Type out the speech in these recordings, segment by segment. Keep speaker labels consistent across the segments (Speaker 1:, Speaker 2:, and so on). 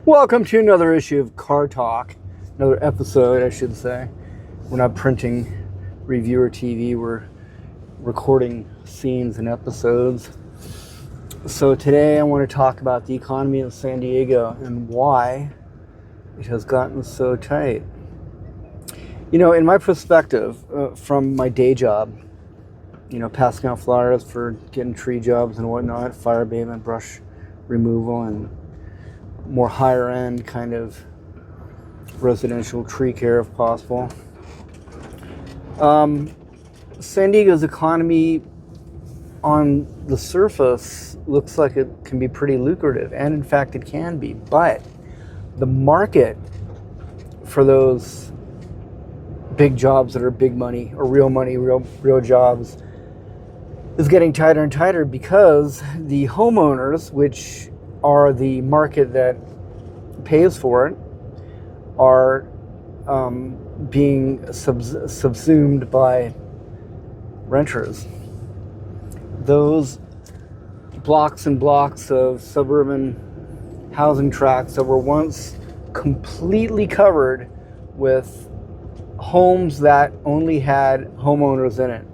Speaker 1: Welcome to another issue of Cartalk, another episode, I should say. We're not printing reviewer TV, we're recording scenes and episodes. So today I want to talk about the economy of San Diego and why it has gotten so tight. You know, in my perspective, from my day job, passing out flyers for getting tree jobs and whatnot, fire abatement, brush removal, and more higher end kind of residential tree care if possible. San Diego's economy on the surface looks like it can be pretty lucrative, and in fact it can be, but the market for those big jobs that are big money or real money, real jobs is getting tighter and tighter because the homeowners, which are the market that pays for it, are being subsumed by renters. Those blocks and blocks of suburban housing tracts that were once completely covered with homes that only had homeowners in it.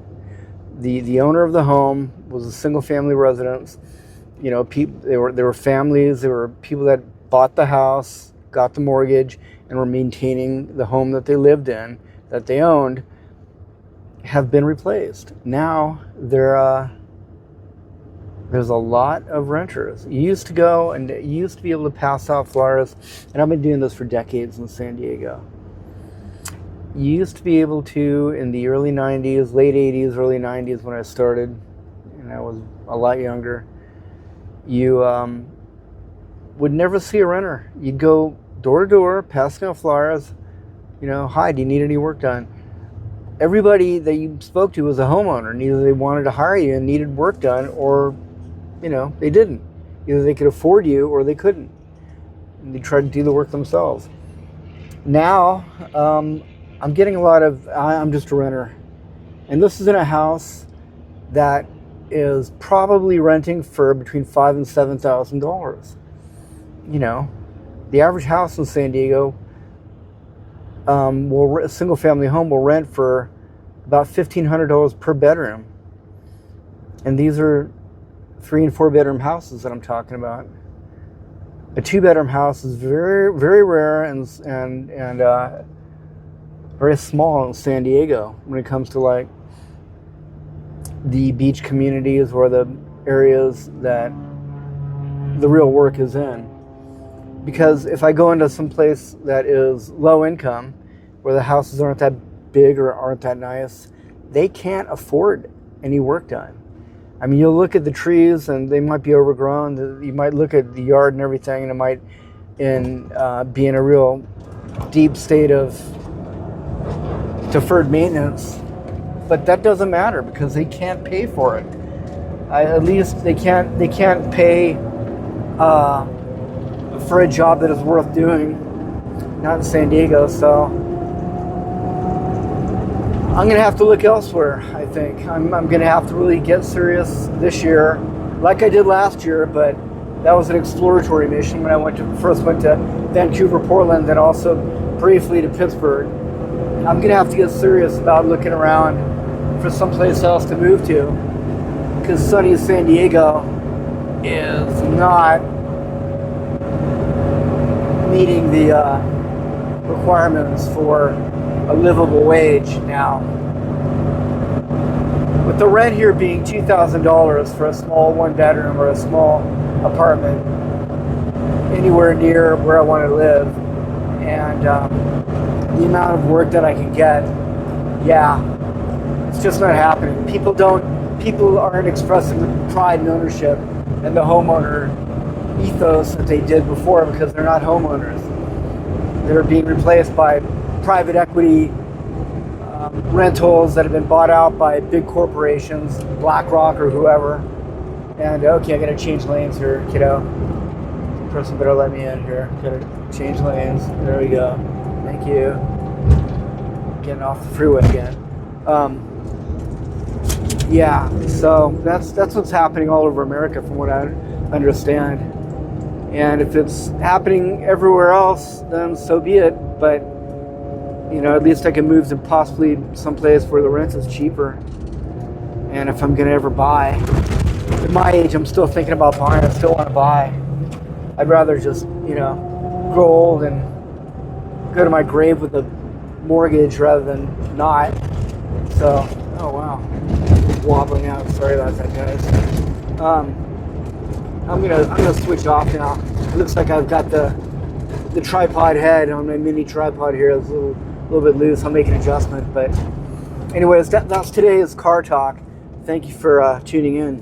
Speaker 1: The owner of the home was a single family residence. You know, they were families. They were people that bought the house, got the mortgage, and were maintaining the home that they lived in, that they owned, have been replaced. Now there's a lot of renters. You used to go and you used to be able to pass out flyers, and I've been doing this for decades in San Diego. You used to be able to, in the early 90s, late 80s, early 90s when I started, and I was a lot younger, you would never see a renter. You'd go door to door, passing out flyers, hi, do you need any work done? Everybody that you spoke to was a homeowner, and either they wanted to hire you and needed work done, or, they didn't. Either they could afford you or they couldn't. And they tried to do the work themselves. Now, I'm getting a lot of, I'm just a renter. And this is in a house that is probably renting for between $5,000 and $7,000. The average house in San Diego, a single family home will rent for about $1,500 per bedroom. And these are 3 and 4 bedroom houses that I'm talking about. A 2-bedroom house is very, very rare and very small in San Diego when it comes to like the beach communities or the areas that the real work is in. Because if I go into some place that is low income, where the houses aren't that big or aren't that nice, they can't afford any work done. I mean, you'll look at the trees and they might be overgrown. You might look at the yard and everything, and it might be in a real deep state of deferred maintenance. But that doesn't matter because they can't pay for it. At least they can't pay for a job that is worth doing. Not in San Diego, so I'm gonna have to look elsewhere. I think I'm gonna have to really get serious this year, like I did last year. But that was an exploratory mission when I first went to Vancouver, Portland, then also briefly to Pittsburgh. I'm gonna have to get serious about looking around for someplace else to move to, because sunny San Diego is not meeting the requirements for a livable wage now. With the rent here being $2,000 for a small 1-bedroom or a small apartment anywhere near where I want to live, and the amount of work that I can get, it's just not happening. People aren't expressing the pride and ownership and the homeowner ethos that they did before, because they're not homeowners. They're being replaced by private equity rentals that have been bought out by big corporations, BlackRock or whoever. And okay, I gotta change lanes here, kiddo. The person better let me in here. Gotta change lanes. There we go. Thank you. Getting off the freeway again. So that's what's happening all over America, from what I understand. And if it's happening everywhere else, then so be it. But, you know, at least I can move to possibly someplace where the rent is cheaper. And if I'm going to ever buy, at my age, I'm still thinking about buying. I still want to buy. I'd rather just, you know, grow old and go to my grave with a mortgage rather than not. So, oh wow, wobbling out. Sorry about that, guys. I'm gonna switch off now. It looks like I've got the tripod head on my mini tripod here. It's a little bit loose. I'll make an adjustment. But anyways, that's today's car talk. Thank you for tuning in.